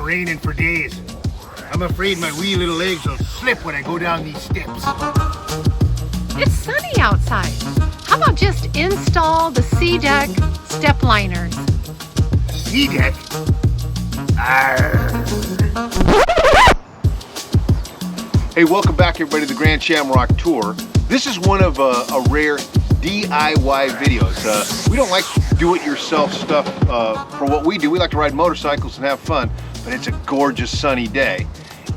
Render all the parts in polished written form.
raining for days. I'm afraid my wee little legs will slip when I go down these steps. It's sunny outside. How about just install the SeaDek Step liners? SeaDek? Hey, welcome back everybody to the Grand Shamrock Tour. This is one of a rare DIY videos. We don't like do-it-yourself stuff for what we do. We like to ride motorcycles and have fun, but it's a gorgeous sunny day.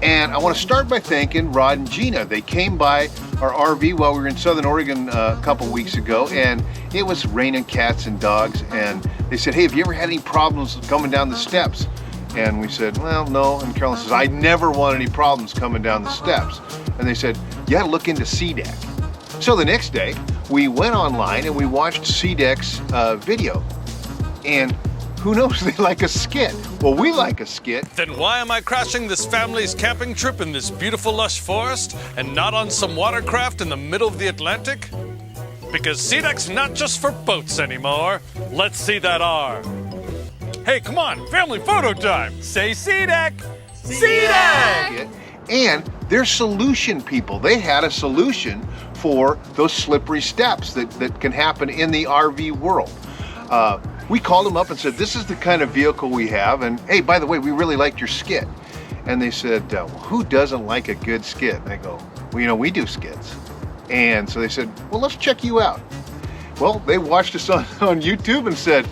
And I want to start by thanking Rod and Gina. They came by our RV while we were in Southern Oregon a couple weeks ago, and it was raining cats and dogs, and they said, hey, have you ever had any problems coming down the steps? And we said, well, no. And Carolyn says, I never want any problems coming down the steps. And they said, you gotta look into SeaDek. So the next day, we went online and we watched SeaDek's video. And who knows, they like a skit. Well, we like a skit. Then why am I crashing this family's camping trip in this beautiful lush forest and not on some watercraft in the middle of the Atlantic? Because SeaDek's not just for boats anymore. Let's see that R. Hey, come on, family photo time. Say SeaDek. SeaDek! And they're solution people. They had a solution for those slippery steps that can happen in the RV world. We called them up and said, this is the kind of vehicle we have, and hey, by the way, we really liked your skit. And they said, who doesn't like a good skit? And I go, well, you know, we do skits. And so they said, well, let's check you out. Well, they watched us on YouTube and said,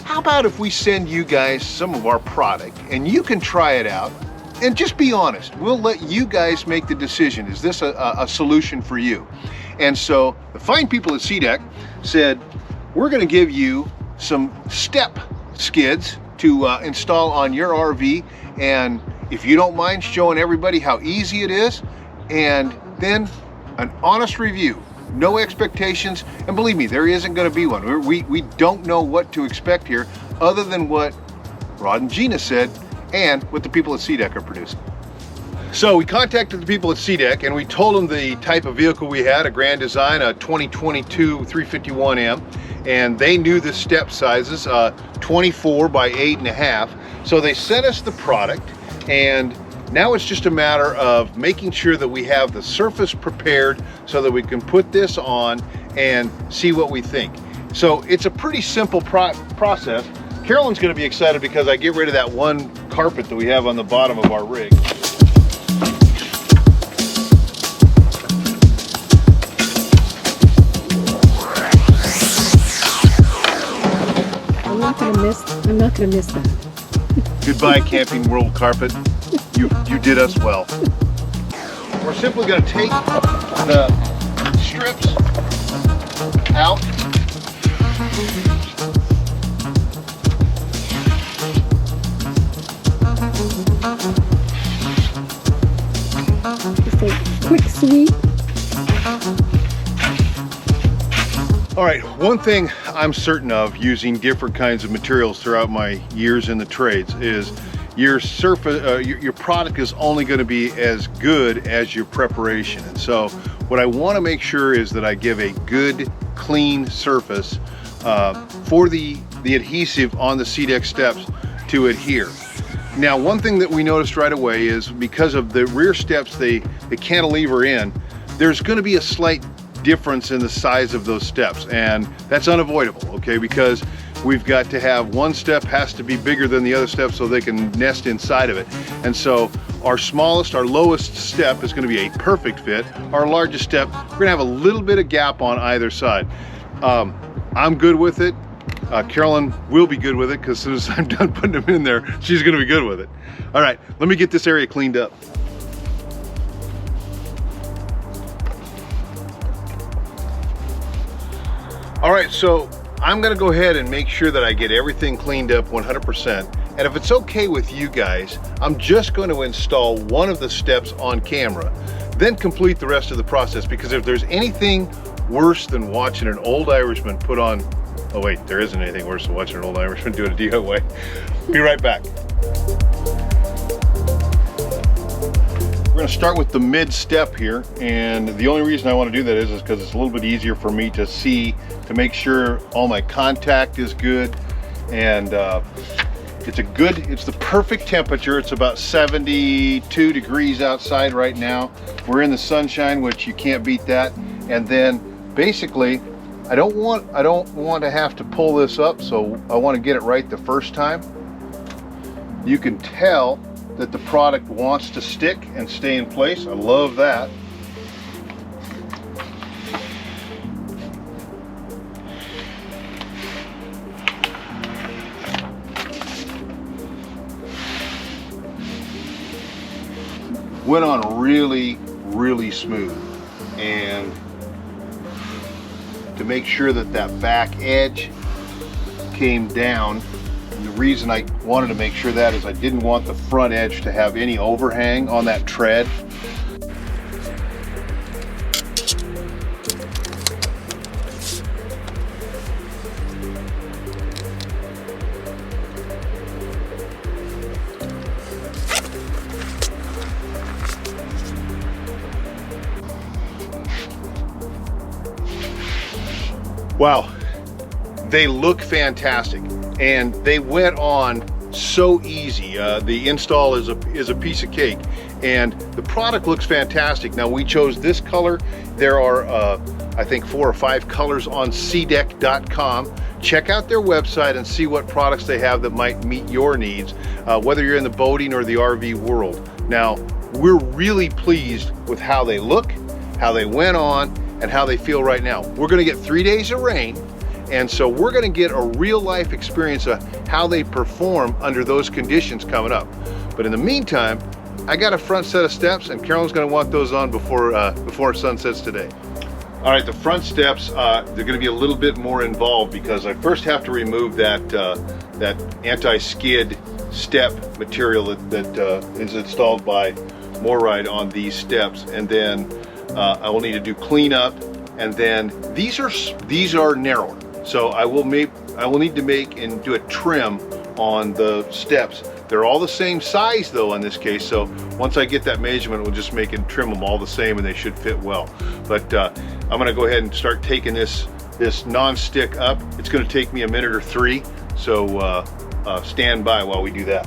how about if we send you guys some of our product and you can try it out and just be honest. We'll let you guys make the decision. Is this a solution for you? And so the fine people at SeaDek said, we're gonna give you some step skids to install on your RV. And if you don't mind showing everybody how easy it is, and then an honest review. No expectations, and believe me, there isn't going to be one. We don't know what to expect here other than what Rod and Gina said and what the people at SeaDek are producing. So we contacted the people at SeaDek and we told them the type of vehicle we had, a Grand Design, a 2022 351M, and they knew the step sizes, 24 by 8.5. So they sent us the product, and now it's just a matter of making sure that we have the surface prepared so that we can put this on and see what we think. So it's a pretty simple process. Carolyn's going to be excited because I get rid of that one carpet that we have on the bottom of our rig. I'm not gonna miss that. Goodbye, Camping World carpet. You did us well. We're simply going to take the strips out. Just a quick sweep. All right, one thing I'm certain of using different kinds of materials throughout my years in the trades is your surface, your product is only going to be as good as your preparation. And so what I want to make sure is that I give a good, clean surface for the adhesive on the SeaDek steps to adhere. Now, one thing that we noticed right away is because of the rear steps they cantilever in, there's going to be a slight difference in the size of those steps, and that's unavoidable, okay, because we've got to have one step has to be bigger than the other step so they can nest inside of it. And so our smallest, our lowest step is going to be a perfect fit. Our largest step, we're going to have a little bit of gap on either side. I'm good with it. Carolyn will be good with it because as soon as I'm done putting them in there, she's going to be good with it. All right, let me get this area cleaned up. All right, so I'm gonna go ahead and make sure that I get everything cleaned up 100%. And if it's okay with you guys, I'm just going to install one of the steps on camera, then complete the rest of the process, because if there's anything worse than watching an old Irishman put on, oh wait, there isn't anything worse than watching an old Irishman do it a DIY. Be right back. We're gonna start with the mid step here, and the only reason I want to do that is because it's a little bit easier for me to see, to make sure all my contact is good. And It's the perfect temperature. It's about 72 degrees outside right now. We're in the sunshine, which you can't beat that. And then basically, I don't want to have to pull this up, so I want to get it right the first time. You can tell that the product wants to stick and stay in place. I love that. Went on really smooth, and to make sure that that back edge came down, and the reason I wanted to make sure that is I didn't want the front edge to have any overhang on that tread. Wow, they look fantastic, and they went on so easy. The install is a piece of cake, and the product looks fantastic. Now, we chose this color. There are I think 4 or 5 colors on SeaDek.com. Check out their website and see what products they have that might meet your needs, whether you're in the boating or the RV world. Now, we're really pleased with how they look, how they went on, and how they feel right now. We're gonna get 3 days of rain, and so we're gonna get a real life experience of how they perform under those conditions coming up. But in the meantime, I got a front set of steps, and Carolyn's gonna want those on before sun sets today. All right, the front steps, they're gonna be a little bit more involved because I first have to remove that anti-skid step material that is installed by MORryde on these steps, and then I will need to do cleanup, and then these are narrower, so I will need to make and do a trim on the steps. They're all the same size though in this case, so once I get that measurement, we'll just make and trim them all the same, and they should fit well. But I'm gonna go ahead and start taking this non-stick up. It's gonna take me a minute or 3, so stand by while we do that.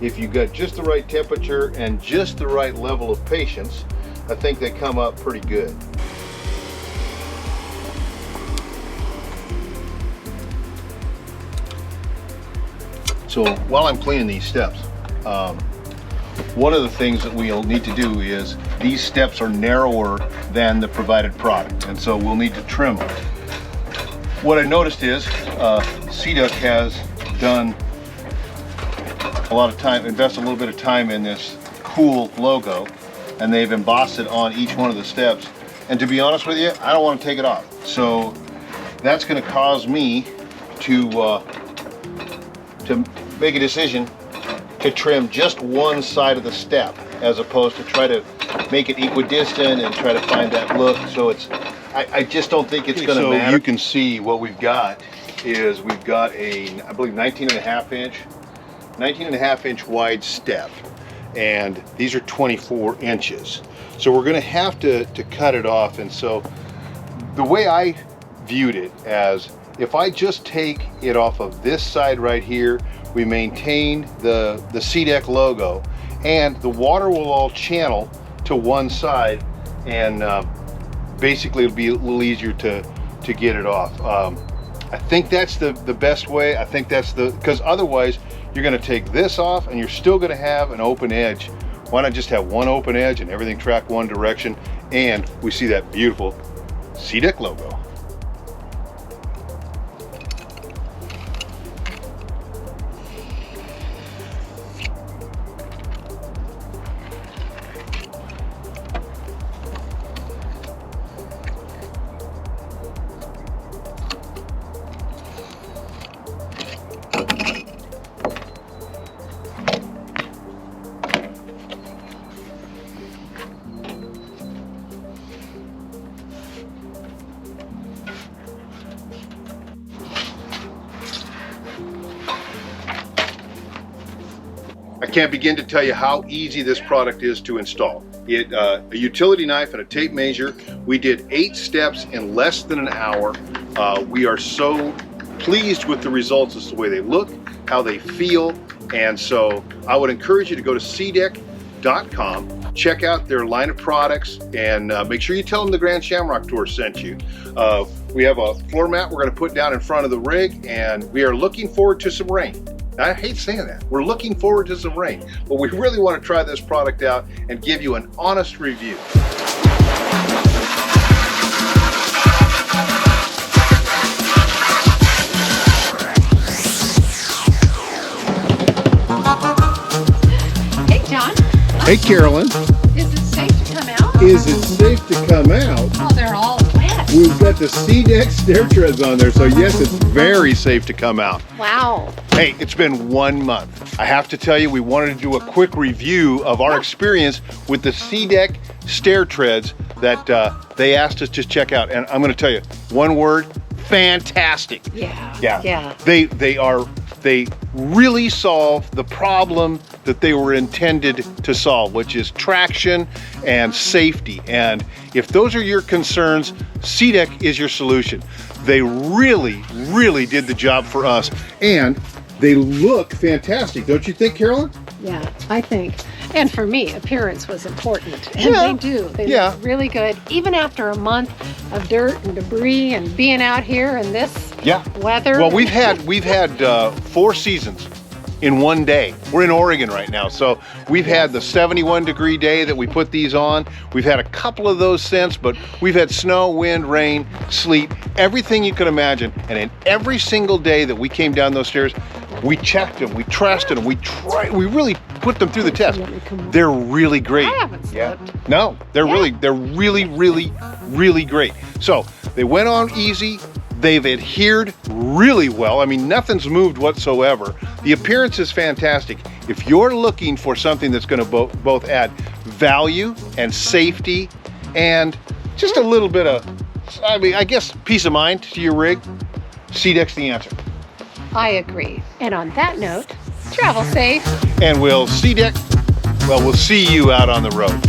If you got just the right temperature and just the right level of patience, I think they come up pretty good. So while I'm cleaning these steps, one of the things that we'll need to do is these steps are narrower than the provided product, and so we'll need to trim them. What I noticed is SeaDek has done a lot of time, invest a little bit of time in this cool logo, and they've embossed it on each one of the steps. And to be honest with you, I don't want to take it off. So that's going to cause me to make a decision to trim just one side of the step, as opposed to try to make it equidistant and try to find that look. So I just don't think it's going to matter. You can see what we've got is we've got a, I believe, 19.5 inch wide step, and these are 24 inches. So we're going to have to cut it off. And so the way I viewed it as, if I just take it off of this side right here, we maintain the SeaDek logo, and the water will all channel to one side, and basically it'll be a little easier to get it off. I think that's the best way. I think that's because otherwise you're going to take this off and you're still going to have an open edge. Why not just have one open edge and everything track one direction, and we see that beautiful SeaDek logo. can't begin to tell you how easy this product is to install. A utility knife and a tape measure. We did 8 steps in less than an hour. We are so pleased with the results as to the way they look, how they feel, and so I would encourage you to go to SeaDek.com, check out their line of products, and make sure you tell them the Grand Shamrock Tour sent you. We have a floor mat we're going to put down in front of the rig, and we are looking forward to some rain. I hate saying that. We're looking forward to some rain, but we really want to try this product out and give you an honest review. Hey, John. Hey, Carolyn. Is it safe to come out? Is it safe to come out? Oh, they're all wet. We've got the SeaDek stair treads on there, so yes, it's very safe to come out. Wow. Hey, it's been 1 month. I have to tell you, we wanted to do a quick review of our experience with the SeaDek stair treads that they asked us to check out. And I'm gonna tell you, one word, fantastic. Yeah. They really solve the problem that they were intended to solve, which is traction and safety. And if those are your concerns, SeaDek is your solution. They really, really did the job for us, and they look fantastic. Don't you think, Carolyn? Yeah, I think. And for me, appearance was important. And Yeah. they do. They Yeah. look really good. Even after a month of dirt and debris and being out here in this weather. Well, we've had 4 seasons in one day. We're in Oregon right now, so we've had the 71-degree day that we put these on. We've had a couple of those since, but we've had snow, wind, rain, sleet, everything you could imagine. And in every single day that we came down those stairs, we checked them, we trusted them, we really put them through the test. They're really great. I haven't slipped. No, they're really great. So they went on easy. They've adhered really well. I mean, nothing's moved whatsoever. The appearance is fantastic. If you're looking for something that's going to both add value and safety and just a little bit of, I guess, peace of mind to your rig, SeaDek's the answer. I agree. And on that note, travel safe. And we'll see you out on the road.